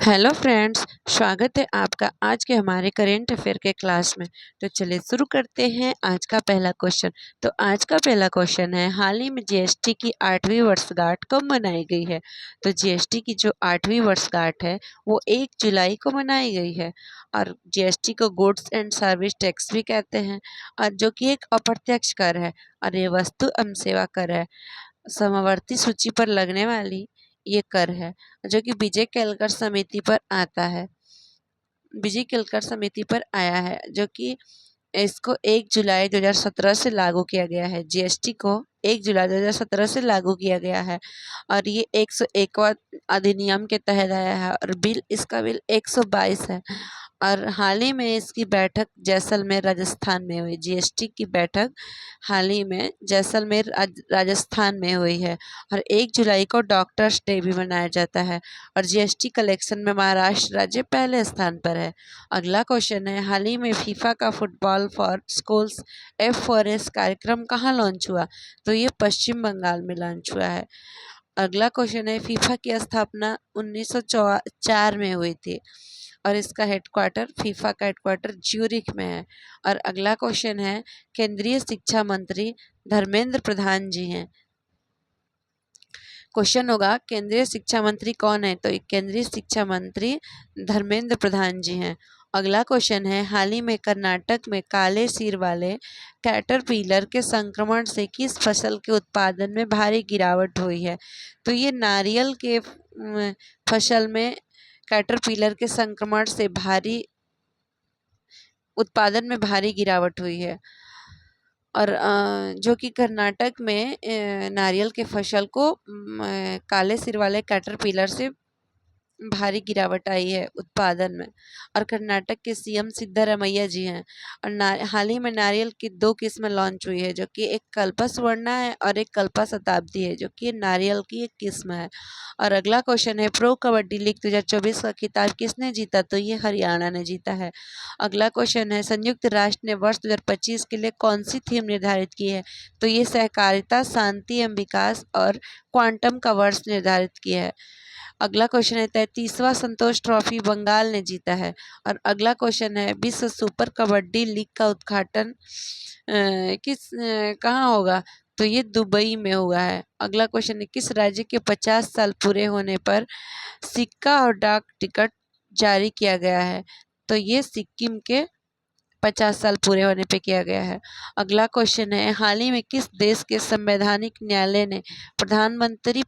Hello friends, स्वागत है आपका आज के हमारे करेंट अफेयर के क्लास में। तो चलिए शुरू करते हैं आज का पहला क्वेश्चन। तो आज का पहला क्वेश्चन है, हाल ही में जीएसटी की 8वीं वर्षगांठ कब मनाई गई है। तो जीएसटी की जो 8वीं वर्षगांठ है वो 1 जुलाई को मनाई गई है। और जीएसटी को गुड्स एंड सर्विस टैक्स भी कहते हैं, और जो कि एक अप्रत्यक्ष कर है और ये वस्तु एवं सेवा कर है। समवर्ती सूची पर लगने वाली ये कर है, जो कि विजय केलकर समिति पर आता है, विजय केलकर समिति पर आया है, जो कि इसको 1 जुलाई 2017 से लागू किया गया है। जीएसटी को 1 जुलाई 2017 से लागू किया गया है और ये 101वां अधिनियम के तहत आया है और इसका बिल 122 है। और हाल ही में इसकी बैठक जैसलमेर राजस्थान में हुई। जीएसटी की बैठक हाल ही में जैसलमेर राजस्थान में हुई है और 1 जुलाई को डॉक्टर्स डे भी मनाया जाता है। और जीएसटी कलेक्शन में महाराष्ट्र राज्य पहले स्थान पर है। अगला क्वेश्चन है, हाल ही में फीफा का फुटबॉल फॉर स्कूल्स F4S कार्यक्रम कहाँ लॉन्च हुआ। तो ये पश्चिम बंगाल में लॉन्च हुआ है। अगला क्वेश्चन है, फीफा की स्थापना 1904 में हुई थी और इसका हेडक्वार्टर, फीफा का हेडक्वार्टर ज्यूरिख में है। और अगला क्वेश्चन है, केंद्रीय शिक्षा मंत्री धर्मेंद्र प्रधान जी हैं। क्वेश्चन होगा, केंद्रीय शिक्षा मंत्री कौन है। तो केंद्रीय शिक्षा मंत्री धर्मेंद्र प्रधान जी हैं। अगला क्वेश्चन है, हाल ही में कर्नाटक में काले सिर वाले कैटरपिलर के संक्रमण से किस फसल के उत्पादन में भारी गिरावट हुई है। तो ये नारियल के फसल में कैटरपिलर के संक्रमण से उत्पादन में भारी गिरावट हुई है। और जो कि कर्नाटक में नारियल के फसल को काले सिर वाले कैटरपिलर से भारी गिरावट आई है उत्पादन में। और कर्नाटक के सीएम सिद्धारमैया जी हैं। और हाल ही में नारियल की 2 किस्में लॉन्च हुई है, जो कि एक कल्पा सुवर्णा है और एक कल्पा शताब्दी है, जो कि नारियल की एक किस्म है। और अगला क्वेश्चन है, प्रो कबड्डी लीग 2024 का खिताब किसने जीता। तो ये हरियाणा ने जीता है। अगला क्वेश्चन है, संयुक्त राष्ट्र ने वर्ष 2025 के लिए कौन सी थीम निर्धारित की है। तो ये सहकारिता, शांति एवं विकास और क्वांटम का वर्ष निर्धारित किया है। अगला क्वेश्चन है, 33वां संतोष ट्रॉफी बंगाल ने जीता है। और अगला क्वेश्चन है, विश्व सुपर कबड्डी लीग का उद्घाटन कहाँ होगा। तो ये दुबई में हुआ है। अगला क्वेश्चन है, किस राज्य के 50 साल पूरे होने पर सिक्का और डाक टिकट जारी किया गया है। तो ये सिक्किम के 50 साल पूरे होने पे किया गया है। अगला क्वेश्चन है, हाल ही में किस देश के संवैधानिक न्यायालय ने प्रधानमंत्री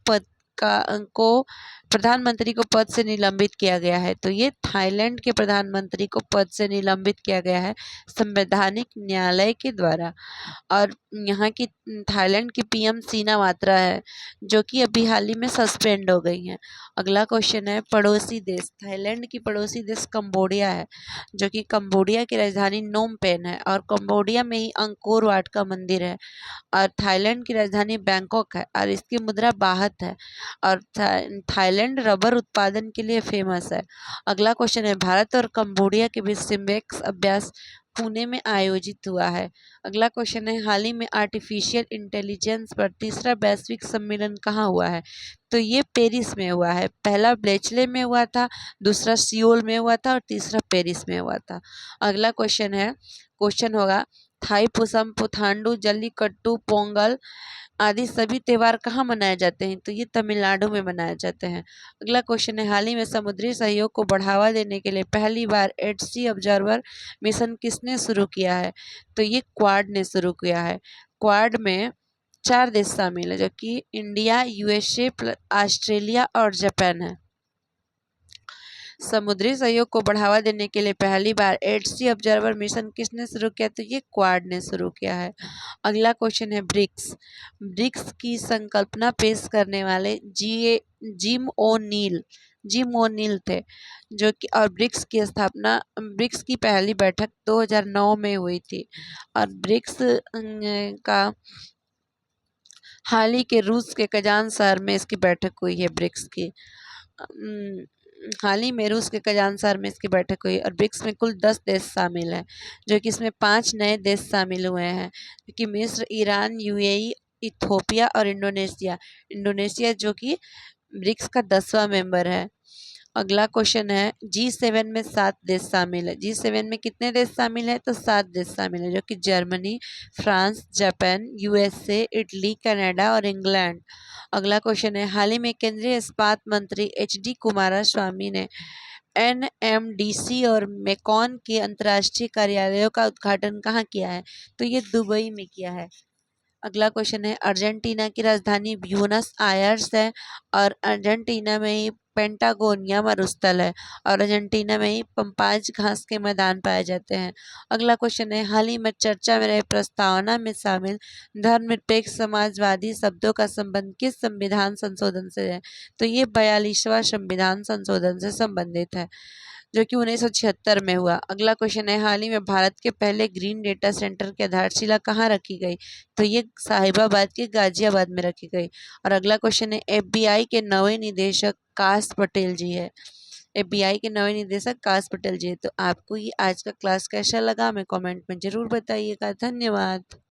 को पद से निलंबित किया गया है। तो ये थाईलैंड के प्रधानमंत्री को पद से निलंबित किया गया है संवैधानिक न्यायालय के द्वारा। और यहाँ की थाईलैंड की पीएम सीना मात्रा है, जो कि अभी हाल ही में सस्पेंड हो गई हैं। अगला क्वेश्चन है, पड़ोसी देश, थाईलैंड की पड़ोसी देश कंबोडिया है, जो कि कंबोडिया की राजधानी नोम पेन है और कंबोडिया में ही अंकोर वाट का मंदिर है। और थाईलैंड की राजधानी बैंकॉक है और इसकी मुद्रा बाहत है। और थाईलैंड रबर उत्पादन के लिए फेमस है। अगला क्वेश्चन है, भारत और कंबोडिया के बीच सिम्बेक्स अभ्यास पुणे में आयोजित हुआ है। अगला क्वेश्चन है, हाल ही में आर्टिफिशियल इंटेलिजेंस पर तीसरा वैश्विक सम्मेलन कहाँ हुआ है। तो ये पेरिस में हुआ है। पहला ब्लेचले में हुआ था, दूसरा सियोल में हुआ था और तीसरा पेरिस में हुआ था। अगला क्वेश्चन होगा, थाईपुसम, पुथांडु, जल्लीकट्टू, पोंगल आदि सभी त्योहार कहाँ मनाए जाते हैं। तो ये तमिलनाडु में मनाए जाते हैं। अगला क्वेश्चन है, हाल ही में समुद्री सहयोग को बढ़ावा देने के लिए पहली बार एट-सी ऑब्जर्वर मिशन किसने शुरू किया है। तो ये क्वाड ने शुरू किया है। क्वाड में 4 देश शामिल है, जो कि इंडिया, यूएसए, ऑस्ट्रेलिया और जापान है। समुद्री सहयोग को बढ़ावा देने के लिए पहली बार एट-सी ऑब्जर्वर मिशन किसने शुरू किया। तो ये क्वाड ने शुरू किया है। अगला क्वेश्चन है, ब्रिक्स की संकल्पना पेश करने वाले जिम ओ'नील थे, जो कि और ब्रिक्स की पहली बैठक 2009 में हुई थी। और ब्रिक्स का हाल ही के रूस के कजान शहर में इसकी बैठक हुई है। ब्रिक्स की हाल ही में रूस के कजान शहर में इसकी बैठक हुई। और ब्रिक्स में कुल 10 देश शामिल हैं, जो कि इसमें 5 नए देश शामिल हुए हैं, क्योंकि मिस्र, ईरान, यूएई, इथोपिया और इंडोनेशिया जो कि ब्रिक्स का 10वां मेंबर है। अगला क्वेश्चन है G7 में 7 देश शामिल है। G7 में कितने देश शामिल है? तो 7 देश शामिल है, जो कि Germany, France, Japan, USA, Italy, Canada और इंग्लैंड। अगला क्वेश्चन है हाल ही में केंद्रीय इस्पात मंत्री HD कुमारस्वामी ने NMDC और मेकॉन के अंतर्राष्ट्रीय कार्यालयों का उद्घाटन कहाँ किया है? तो ये दुबई में किया है। अगला क्वेश्चन है अर्जेंटीना की राजधानी ब्यूनस आयर्स है और अर्जेंटीना में ही पेंटागोनिया मरुस्थल है और अर्जेंटीना में ही पंपाज घास के मैदान पाए जाते हैं। अगला क्वेश्चन है हाल ही में चर्चा में रहे प्रस्तावना में शामिल धर्मनिरपेक्ष समाजवादी शब्दों का संबंध किस संविधान संशोधन से है? तो ये 42वां संविधान संशोधन से संबंधित है, जो कि 1976 में हुआ। अगला क्वेश्चन है हाल ही में भारत के पहले ग्रीन डेटा सेंटर की आधारशिला कहाँ रखी गई? तो ये साहिबाबाद के गाजियाबाद में रखी गई। और अगला क्वेश्चन है FBI के नए निदेशक काश पटेल जी है। FBI के नए निदेशक काश पटेल जी है। तो आपको ये आज का क्लास कैसा लगा हमें कमेंट में जरूर बताइएगा। धन्यवाद।